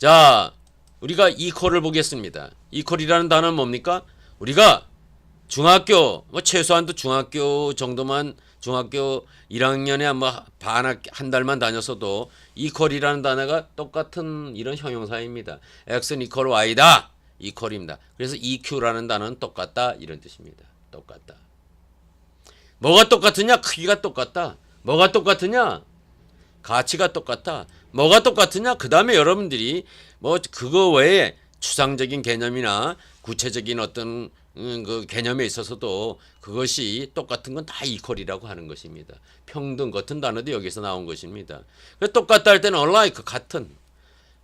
자, 우리가 equal을 보겠습니다. equal이라는 단어는 뭡니까? 우리가 중학교, 뭐 최소한도 중학교 정도만, 중학교 1학년에 뭐 반학 한 달만 다녔어도 equal이라는 단어가 똑같은 이런 형용사입니다. x는 equal y다. equal입니다. 그래서 eq라는 단어는 똑같다 이런 뜻입니다. 똑같다. 뭐가 똑같으냐? 크기가 똑같다. 뭐가 똑같으냐? 가치가 똑같다. 뭐가 똑같으냐? 그 다음에 여러분들이 뭐 그거 외에 추상적인 개념이나 구체적인 어떤 그 개념에 있어서도 그것이 똑같은 건 다 이퀄이라고 하는 것입니다. 평등 같은 단어도 여기서 나온 것입니다. 똑같다 할 때는 alike 같은,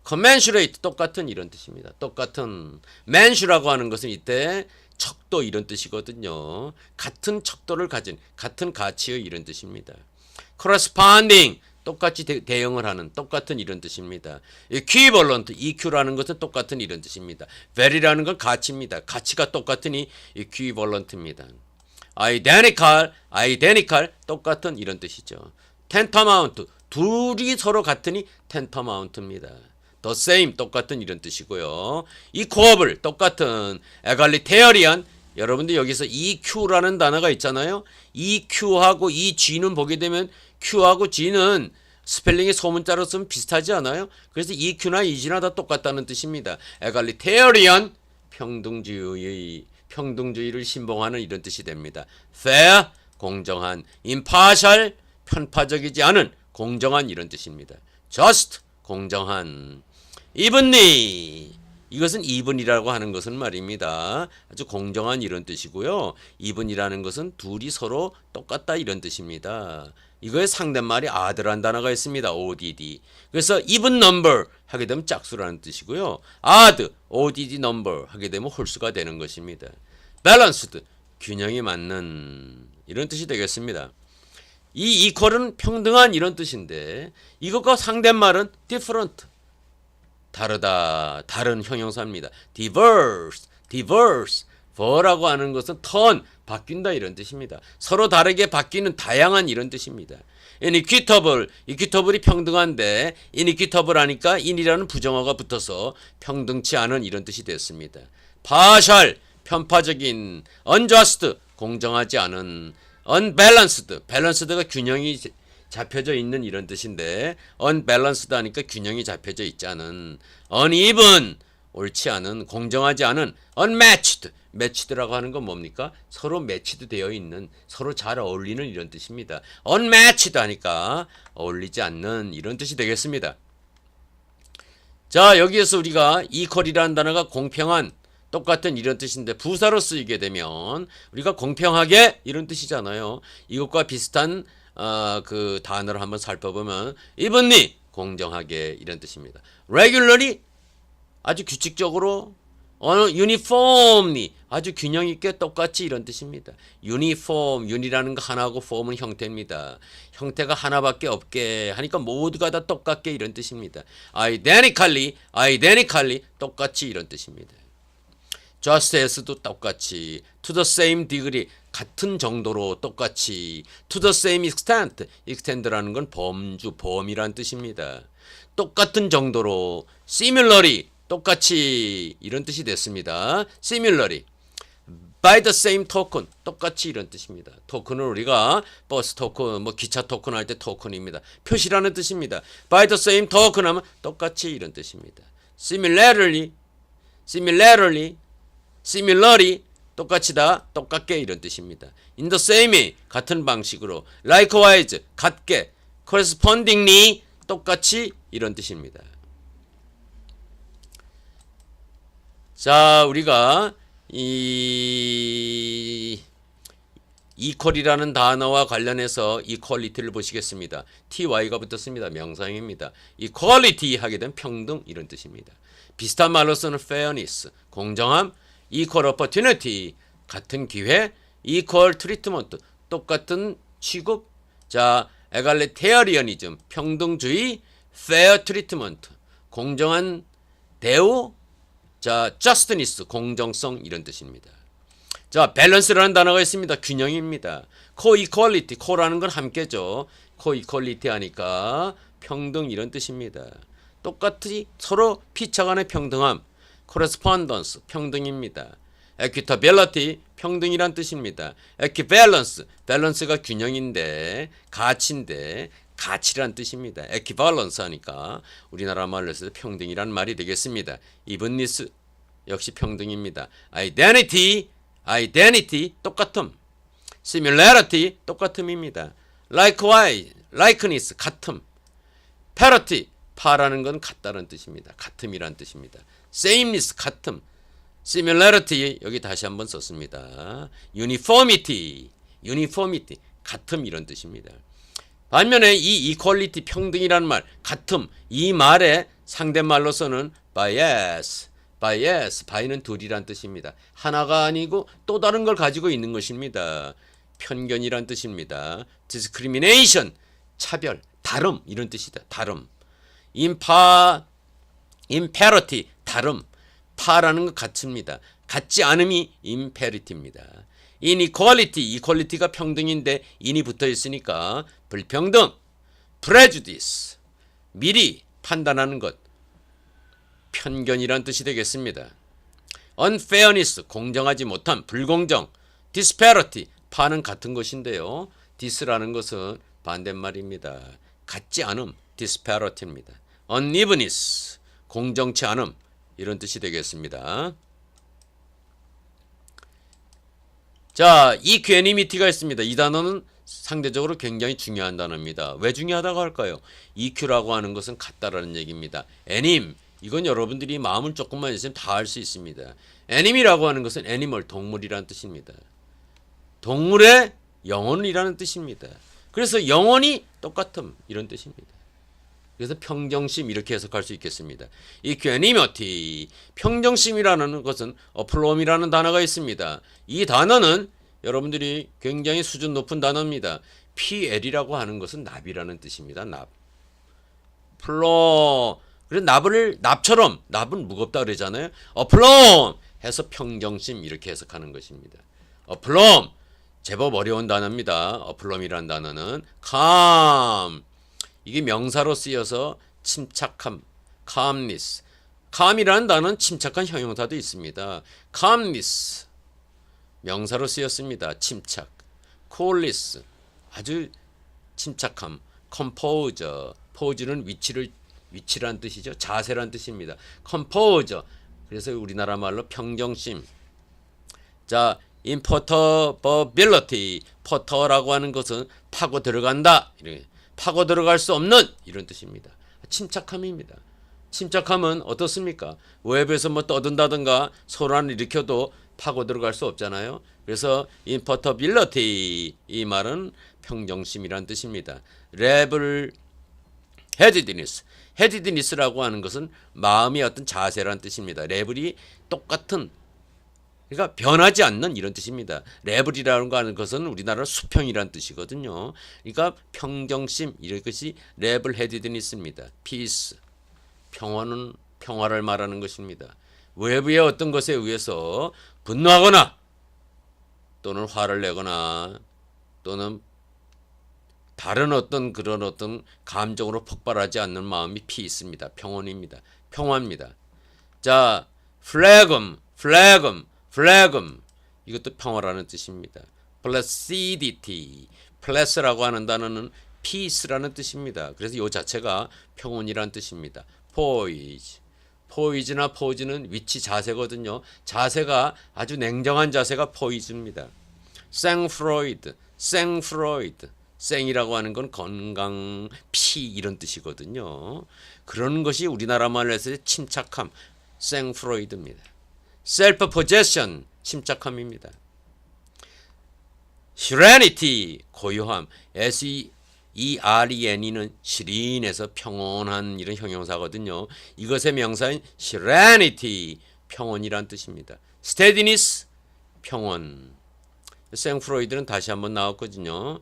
commensurate 똑같은 이런 뜻입니다. 똑같은, mensu라고 하는 것은 이때 척도 이런 뜻이거든요. 같은 척도를 가진, 같은 가치의 이런 뜻입니다. corresponding 똑같이 대응을 하는 똑같은 이런 뜻입니다. equivalent, EQ라는 것은 똑같은 이런 뜻입니다. vary라는 건 가치입니다. 가치가 똑같으니 equivalent입니다. identical 똑같은 이런 뜻이죠. tantamount 둘이 서로 같으니 tantamount입니다. the same 똑같은 이런 뜻이고요. equable 똑같은, egalitarian 여러분들 여기서 EQ라는 단어가 있잖아요. EQ하고 EG는 보게 되면 Q하고 G는 스펠링이 소문자로 쓰면 비슷하지 않아요? 그래서 EQ나 EG나 다 똑같다는 뜻입니다. egalitarian 평등주의를 신봉하는 이런 뜻이 됩니다. fair 공정한, impartial 편파적이지 않은 공정한 이런 뜻입니다. just 공정한, evenly 이것은 even이라고 하는 것은 말입니다. 아주 공정한 이런 뜻이고요. even이라는 것은 둘이 서로 똑같다 이런 뜻입니다. 이거의 상대말이 odd라는 단어가 있습니다. odd. 그래서 even number 하게 되면 짝수라는 뜻이고요. odd, odd number 하게 되면 홀수가 되는 것입니다. balanced, 균형이 맞는 이런 뜻이 되겠습니다. 이 equal은 평등한 이런 뜻인데 이것과 상대말은 different, 다르다, 다른 형용사입니다. diverse, ver라고 하는 것은 turn, 바뀐다 이런 뜻입니다. 서로 다르게 바뀌는 다양한 이런 뜻입니다. equitable이 평등한데 inequitable 하니까 in이라는 부정어가 붙어서 평등치 않은 이런 뜻이 됐습니다. partial, 편파적인, unjust, 공정하지 않은, unbalanced, balance드가 균형이 잡혀져 있는 이런 뜻인데 unbalanced 하니까 균형이 잡혀져 있지 않은, uneven 옳지 않은, 공정하지 않은, unmatched matched라고 하는 건 뭡니까? 서로 매치드 되어 있는, 서로 잘 어울리는 이런 뜻입니다. unmatched 하니까 어울리지 않는 이런 뜻이 되겠습니다. 자, 여기에서 우리가 equal이라는 단어가 공평한, 똑같은 이런 뜻인데 부사로 쓰이게 되면 우리가 공평하게 이런 뜻이잖아요. 이것과 비슷한 그 단어를 한번 살펴보면 evenly 공정하게 이런 뜻입니다. regularly 아주 규칙적으로, uniformly 아주 균형 있게 똑같이 이런 뜻입니다. uniform, uni라는 거 하나고 form은 형태입니다. 형태가 하나밖에 없게 하니까 모두가 다 똑같게 이런 뜻입니다. identically 똑같이 이런 뜻입니다. just as도 똑같이, to the same degree 같은 정도로 똑같이, to the same extend라는 건 범위란 뜻입니다. 똑같은 정도로, similarly 똑같이 이런 뜻이 됐습니다. similarly, by the same token 똑같이 이런 뜻입니다. 토큰은 우리가 버스 토큰, 뭐 기차 토큰 할 때 토큰입니다. 표시라는 뜻입니다. by the same token 하면 똑같이 이런 뜻입니다. similarly 똑같이다, 똑같게 이런 뜻입니다. in the same 같은 방식으로, likewise 같게, correspondingly 똑같이 이런 뜻입니다. 자, 우리가 이 equal이라는 단어와 관련해서 equality를 보시겠습니다. ty가 붙었습니다. 명사형입니다. equality 하게 되면 평등 이런 뜻입니다. 비슷한 말로서는 fairness 공정함, equal opportunity 같은 기회, equal treatment 똑같은 취급, 자 egalitarianism 평등주의, fair treatment 공정한 대우, 자 justness 공정성 이런 뜻입니다. 자 balance라는 단어가 있습니다. 균형입니다. co-equality, co라는 건 함께죠. co-equality 하니까 평등 이런 뜻입니다. 똑같이 서로 피차 간의 평등함. correspondence 평등입니다. equitability 평등이란 뜻입니다. equivalence 밸런스가 균형인데 가치인데 가치란 뜻입니다. equivalence 하니까 우리나라 말로 해서 평등이란 말이 되겠습니다. evenness 역시 평등입니다. identity 똑같음. similarity 똑같음입니다. likewise likeness 같음. parity 파라는 건 같다는 뜻입니다. 같음이란 뜻입니다. sameness 같음. similarity 여기 다시 한번 썼습니다. uniformity 같음 이런 뜻입니다. 반면에 이 equality 평등이라는 말 같음 이 말의 상대말로서는 bias는 둘이란 뜻입니다. 하나가 아니고 또 다른 걸 가지고 있는 것입니다. 편견이란 뜻입니다. discrimination 차별 다름 이런 뜻이다. 다름. imparity 다름 파라는 것 같습니다. 같지 않음이 imparity입니다. equality가 평등인데 in이 붙어 있으니까 불평등. prejudice 미리 판단하는 것 편견이란 뜻이 되겠습니다. unfairness 공정하지 못함 불공정. disparity 파는 같은 것인데요. dis라는 것은 반대말입니다. 같지 않음 disparity입니다. unevenness 공정치 않음 이런 뜻이 되겠습니다. 자, equanimity가 있습니다. 이 단어는 상대적으로 굉장히 중요한 단어입니다. 왜 중요하다고 할까요? EQ라고 하는 것은 같다라는 얘기입니다. anim 이건 여러분들이 마음을 조금만 있으면 다 알 수 있습니다. anim이라고 하는 것은 animal 동물이라는 뜻입니다. 동물의 영혼이라는 뜻입니다. 그래서 영혼이 똑같음 이런 뜻입니다. 그래서 평정심 이렇게 해석할 수 있겠습니다. equanimity 평정심이라는 것은 aplom이라는 단어가 있습니다. 이 단어는 여러분들이 굉장히 수준 높은 단어입니다. pl이라고 하는 것은 납이라는 뜻입니다. 납. plom 그래서 납처럼 납은 무겁다 그러잖아요. aplom 해서 평정심 이렇게 해석하는 것입니다. aplom 제법 어려운 단어입니다. aplom이라는 단어는 calm 이게 명사로 쓰여서 침착함, calmness. calm이라는 단어는 침착한 형용사도 있습니다. calmness 명사로 쓰였습니다. 침착. coolness 아주 침착함. composure pose는 위치란 뜻이죠. 자세란 뜻입니다. composure 그래서 우리나라 말로 평정심. 자, imperturbability 퍼터라고 하는 것은 파고 들어간다. 이렇게. 파고 들어갈 수 없는 이런 뜻입니다. 침착함입니다. 침착함은 어떻습니까? 웹에서 뭐 떠든다든가 소란을 일으켜도 파고 들어갈 수 없잖아요. 그래서 imperturbability 이 말은 평정심이란 뜻입니다. level headedness라고 하는 것은 마음의 어떤 자세란 뜻입니다. 레벨이 똑같은 그러니까 변하지 않는 이런 뜻입니다. 레벨이라는 거 하는 것은 우리나라 수평이란 뜻이거든요. 그러니까 평정심 이런 것이 레벨 헤디드니스입니다. peace 평화를 말하는 것입니다. 외부의 어떤 것에 의해서 분노하거나 또는 화를 내거나 또는 다른 어떤 그런 어떤 감정으로 폭발하지 않는 마음이 peace입니다. 평온입니다. 평화입니다. 자, phlegm 이것도 평화라는 뜻입니다. placidity 라고 하는 단어는 peace라는 뜻입니다. 그래서 이 자체가 평온이라는 뜻입니다. poise나 pose는 위치 자세거든요. 자세가 아주 냉정한 자세가 poise입니다. 생이라고 하는 건 건강, 피 이런 뜻이거든요. 그런 것이 우리나라 말로 해서 침착함, 생프로이드입니다. 셀프 포제션 침착함입니다. serenity 고요함 seren이는 시린에서 평온한 이런 형용사거든요. 이것의 명사인 serenity 평온이란 뜻입니다. steadiness 평온. 생프로이드는 다시 한번 나왔거든요.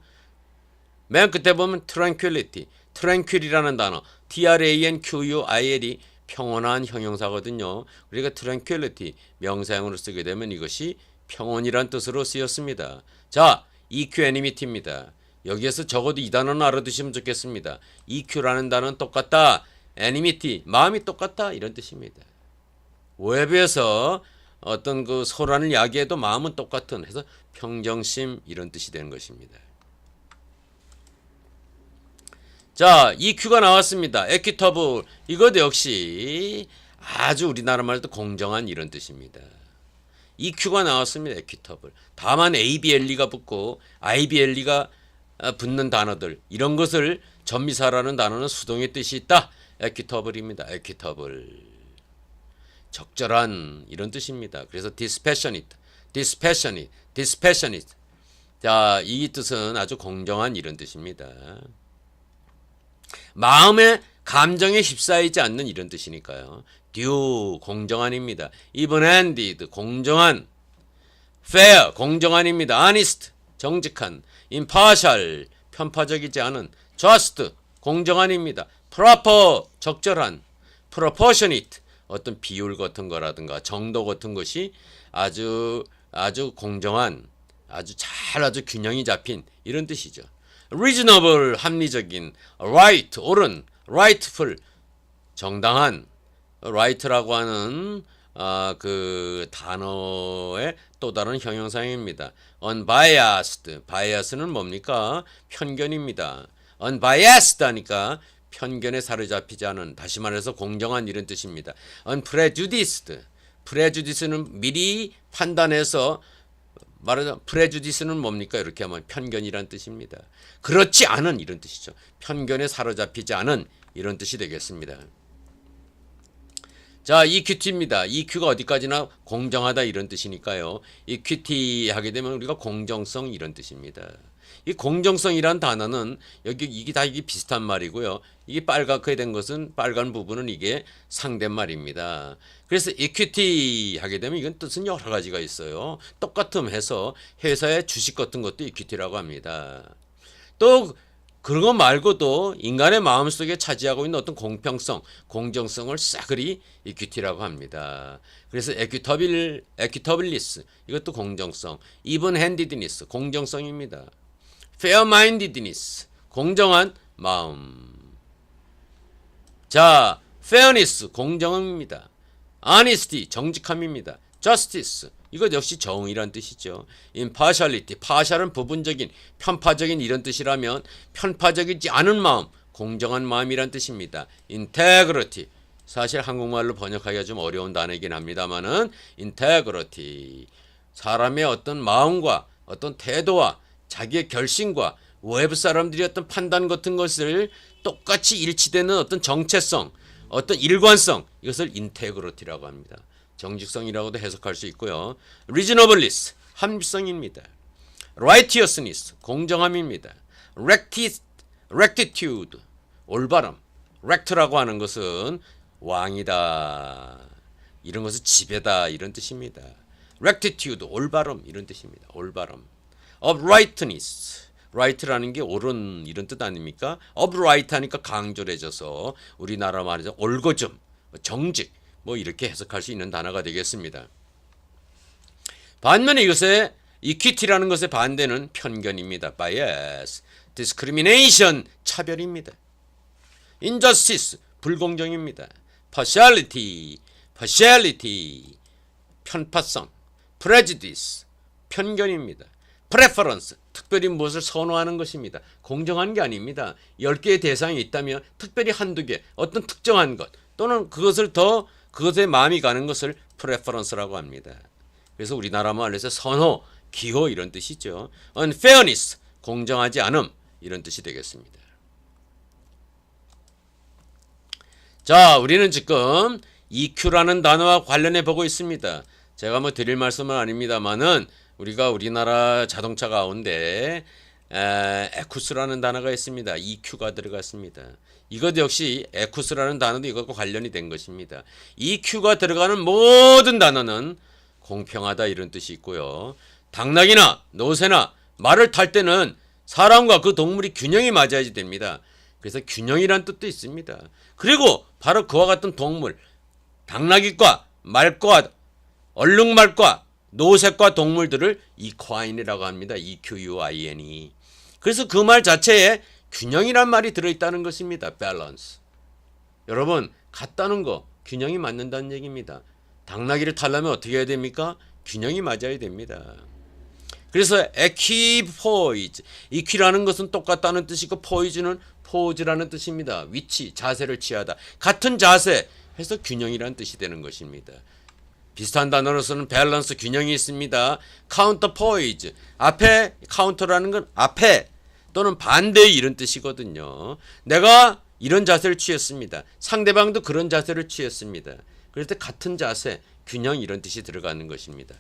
맨 끝에 보면 tranquil이라는 단어 tranquil이 평온한 형용사거든요. 우리가 tranquility 명사형으로 쓰게 되면 이것이 평온이란 뜻으로 쓰였습니다. 자, equanimity입니다. 여기에서 적어도 이 단어는 알아두시면 좋겠습니다. EQ라는 단어는 똑같다. enmity, 마음이 똑같다 이런 뜻입니다. 오해부에서 어떤 그 소란을 야기해도 마음은 똑같은 해서 평정심 이런 뜻이 되는 것입니다. 자, EQ가 나왔습니다. equitable 이것도 역시 아주 우리나라 말도 공정한 이런 뜻입니다. EQ가 나왔습니다. equitable. 다만 ABLE가 붙고 IBLE가 붙는 단어들 이런 것을 전미사라는 단어는 수동의 뜻이 있다. equitable입니다. equitable. 적절한 이런 뜻입니다. 그래서 dispassionate, dispassionate, dispassionate. 자, 이 뜻은 아주 공정한 이런 뜻입니다. 마음의 감정에 휩싸이지 않는 이런 뜻이니까요. due 공정한입니다. even-handed 공정한, fair 공정한입니다. honest 정직한, impartial 편파적이지 않은, just 공정한입니다. proper 적절한, proportionate 어떤 비율 같은 거라든가 정도 같은 것이 아주 공정한, 아주 균형이 잡힌 이런 뜻이죠. reasonable 합리적인, right 옳은, rightful 정당한, right라고 하는 그 단어의 또 다른 형용사입니다. unbiased, bias는 뭡니까? 편견입니다. unbiased 하니까 편견에 사로잡히지 않은, 다시 말해서 공정한 이런 뜻입니다. unprejudiced, prejudice는 미리 판단해서 말하자면 prejudice는 뭡니까? 이렇게 하면 편견이란 뜻입니다. 그렇지 않은 이런 뜻이죠. 편견에 사로잡히지 않은 이런 뜻이 되겠습니다. 자, equity입니다. EQ가 어디까지나 공정하다 이런 뜻이니까요. equity 하게 되면 우리가 공정성 이런 뜻입니다. 이 공정성이란 단어는 여기 이게 다 이게 비슷한 말이고요. 이게 빨갛게 된 것은 빨간 부분은 이게 상대말입니다. 그래서 equity 하게 되면 이건 뜻은 여러 가지가 있어요. 똑같음 해서 회사의 주식 같은 것도 equity라고 합니다. 또 그런 거 말고도 인간의 마음속에 차지하고 있는 어떤 공평성, 공정성을 싸그리 equity라고 합니다. 그래서 equitableness 이것도 공정성, even-handedness 공정성입니다. fair-mindedness 공정한 마음. 자, fairness 공정함입니다. honesty 정직함입니다. justice 이것 역시 정의란 뜻이죠. impartiality partial은 부분적인, 편파적인 이런 뜻이라면 편파적이지 않은 마음, 공정한 마음이란 뜻입니다. integrity 사실 한국말로 번역하기가 좀 어려운 단어이긴 합니다만은 integrity 사람의 어떤 마음과 어떤 태도와 자기의 결심과 외부 사람들이 어떤 판단 같은 것을 똑같이 일치되는 어떤 정체성, 어떤 일관성 이것을 인테그리티라고 합니다. 정직성이라고도 해석할 수 있고요. reasonableness 합리성입니다. righteousness 공정함입니다. rectitude 올바름. rect라고 하는 것은 왕이다. 이런 것은 지배다 이런 뜻입니다. rectitude 올바름 이런 뜻입니다. 올바름. uprightness right라는 게 옳은 이런 뜻 아닙니까? upright 하니까 강조해져서 우리나라 말이죠. 올거즘, 정직 뭐 이렇게 해석할 수 있는 단어가 되겠습니다. 반면에 이것의 equity라는 것의 반대는 편견입니다. bias, discrimination 차별입니다. injustice 불공정입니다. partiality 편파성, prejudice 편견입니다. preference 특별히 무엇을 선호하는 것입니다. 공정한 게 아닙니다. 10개의 대상이 있다면 특별히 한두 개 어떤 특정한 것 또는 그것에 마음이 가는 것을 preference라고 합니다. 그래서 우리나라 말에서 선호, 기호 이런 뜻이죠. unfairness 공정하지 않음 이런 뜻이 되겠습니다. 자, 우리는 지금 EQ라는 단어와 관련해 보고 있습니다. 제가 뭐 드릴 말씀은 아닙니다만은 우리가 우리나라 자동차 가운데 에쿠스라는 단어가 있습니다. EQ가 들어갔습니다. 이것 역시 에쿠스라는 단어도 이것과 관련이 된 것입니다. EQ가 들어가는 모든 단어는 공평하다 이런 뜻이 있고요. 당나귀나 노새나 말을 탈 때는 사람과 그 동물이 균형이 맞아야지 됩니다. 그래서 균형이란 뜻도 있습니다. 그리고 바로 그와 같은 동물, 당나귀과 말과 얼룩말과 노새과 동물들을 equine이라고 합니다. EQUINE. 그래서 그 말 자체에 균형이란 말이 들어있다는 것입니다. balance. 여러분 같다는 거 균형이 맞는다는 얘기입니다. 당나귀를 타려면 어떻게 해야 됩니까? 균형이 맞아야 됩니다. 그래서 equipoise, equi라는 것은 똑같다는 뜻이고 poise는 포즈라는 뜻입니다. 위치, 자세를 취하다. 같은 자세 해서 균형이라는 뜻이 되는 것입니다. 비슷한 단어로서는 밸런스, 균형이 있습니다. counterpoise, 앞에 카운터라는 건 앞에 또는 반대 이런 뜻이거든요. 내가 이런 자세를 취했습니다. 상대방도 그런 자세를 취했습니다. 그럴 때 같은 자세, 균형 이런 뜻이 들어가는 것입니다.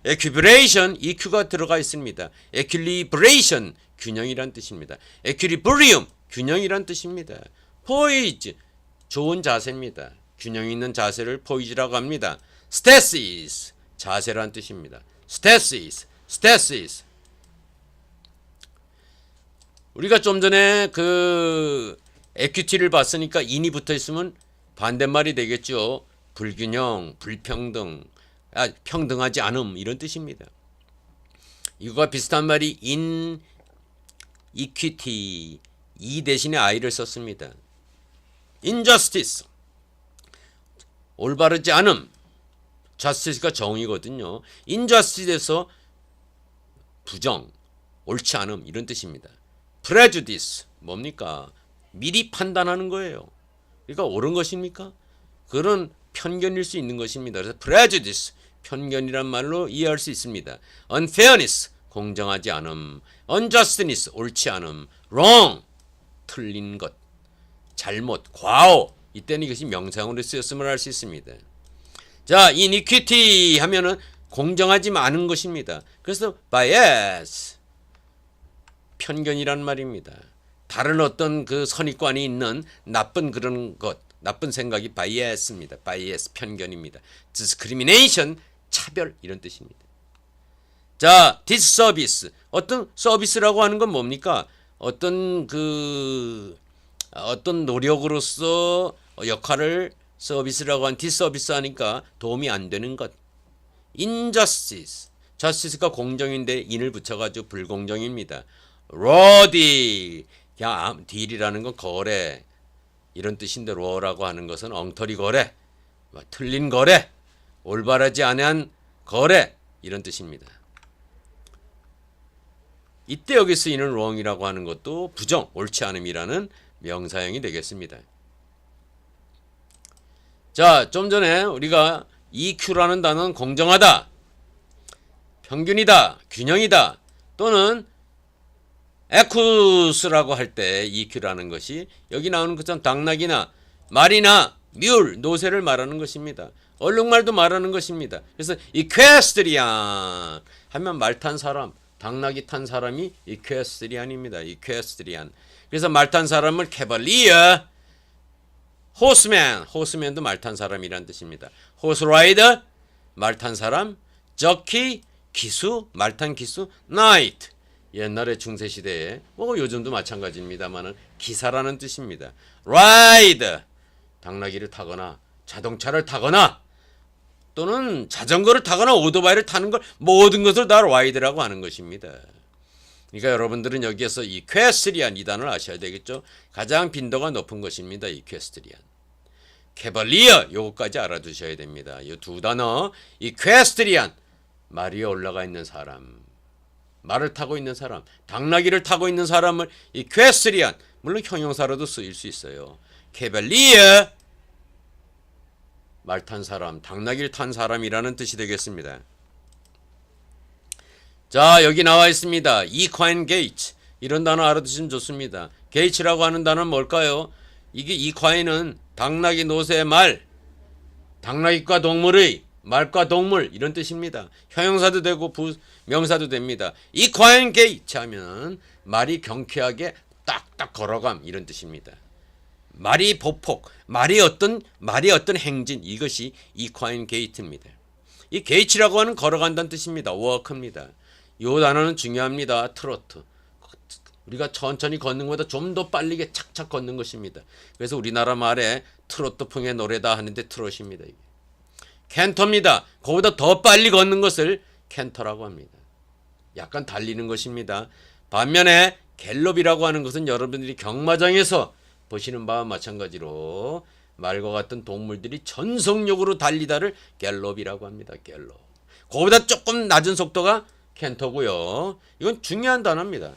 equilibration, EQ가 들어가 있습니다. equilibration, 균형이란 뜻입니다. equilibrium, 균형이란 뜻입니다. poise, 좋은 자세입니다. 균형 있는 자세를 poise라고 합니다. stasis, 자세란 뜻입니다. stasis, stasis. 우리가 좀 전에 그 equity를 봤으니까 in이 붙어 있으면 반대말이 되겠죠. 불균형, 불평등, 평등하지 않음 이런 뜻입니다. 이거와 비슷한 말이 inequity, 이 대신에 i를 썼습니다. injustice, 올바르지 않음, justice가 정의거든요. injustice에서 부정, 옳지 않음 이런 뜻입니다. prejudice, 뭡니까? 미리 판단하는 거예요. 그러니까 옳은 것입니까? 그런 편견일 수 있는 것입니다. 그래서 prejudice, 편견이란 말로 이해할 수 있습니다. unfairness, 공정하지 않음, unjustness, 옳지 않음, wrong, 틀린 것, 잘못, 과오, 이때는 이것이 명사형으로 쓰였음을 알 수 있습니다. 자, inequity 하면은 공정하지 않은 것입니다. 그래서 bias, 편견이란 말입니다. 다른 어떤 그 선입관이 있는 나쁜 그런 것, 나쁜 생각이 bias입니다. bias, 편견입니다. discrimination, 차별 이런 뜻입니다. 자, disservice, 어떤 서비스라고 하는 건 뭡니까? 어떤 노력으로서 역할을 서비스라고 한 disservice 하니까 도움이 안 되는 것. injustice, justice가 공정인데 in을 붙여가지고 불공정입니다. raw deal, 그냥 딜이라는 건 거래 이런 뜻인데 raw라고 하는 것은 엉터리 거래, 틀린 거래, 올바르지 않은 거래 이런 뜻입니다. 이때 여기 쓰이는 wrong이라고 하는 것도 부정, 옳지 않음이라는 명사형이 되겠습니다. 자, 좀 전에 우리가 EQ라는 단어는 공정하다, 평균이다, 균형이다 또는 에쿠스라고 할 때 EQ라는 것이 여기 나오는 것처럼 당나귀나 말이나 뮬, 노새를 말하는 것입니다. 얼룩말도 말하는 것입니다. 그래서 이퀘스트리안 하면 말 탄 사람, 당나귀 탄 사람이 이퀘스트리안입니다. 이퀘스트리안. 그래서 말 탄 사람을 캐벌리어, 호스맨, 호스맨도 말 탄 사람이란 뜻입니다. 호스라이더, 말 탄 사람, 저키, 기수, 말 탄 기수, 나이트. 옛날에 중세시대에 뭐 요즘도 마찬가지입니다만은 기사라는 뜻입니다. 라이드, 당나귀를 타거나 자동차를 타거나 또는 자전거를 타거나 오토바이를 타는 걸 모든 것을 다 라이드라고 하는 것입니다. 그러니까 여러분들은 여기에서 이퀘스트리안 이 단어를 아셔야 되겠죠. 가장 빈도가 높은 것입니다. 이퀘스트리안. 캐벌리어 요거까지 알아두셔야 됩니다. 이 두 단어 이퀘스트리안, 말 위에 올라가 있는 사람, 말을 타고 있는 사람, 당나귀를 타고 있는 사람을 이퀘스트리안, 물론 형용사로도 쓰일 수 있어요. 캐벌리어, 말 탄 사람, 당나귀를 탄 사람이라는 뜻이 되겠습니다. 자, 여기 나와 있습니다. equine gait, 이런 단어 알아두시면 좋습니다. gait라고 하는 단어는 뭘까요? 이게 equine은 당나귀, 노새, 말, 당나귀과 동물의, 말과 동물 이런 뜻입니다. 형용사도 되고 명사도 됩니다. equine gait 하면 말이 경쾌하게 딱딱 걸어감 이런 뜻입니다. 말이 보폭, 말이 어떤 행진, 이것이 equine gait입니다. 이 gait라고 하는 걸어간다는 뜻입니다. walk입니다. 이 단어는 중요합니다. 트로트, 우리가 천천히 걷는 것보다 좀 더 빠르게 착착 걷는 것입니다. 그래서 우리나라 말에 트로트풍의 노래다 하는데 트롯입니다. 이게. 캔터입니다. 그보다 더 빨리 걷는 것을 캔터라고 합니다. 약간 달리는 것입니다. 반면에 갤럽이라고 하는 것은 여러분들이 경마장에서 보시는 바와 마찬가지로 말과 같은 동물들이 전속력으로 달리다를 갤롭이라고 합니다. 갤롭. 그거보다 조금 낮은 속도가 캔터고요. 이건 중요한 단어입니다.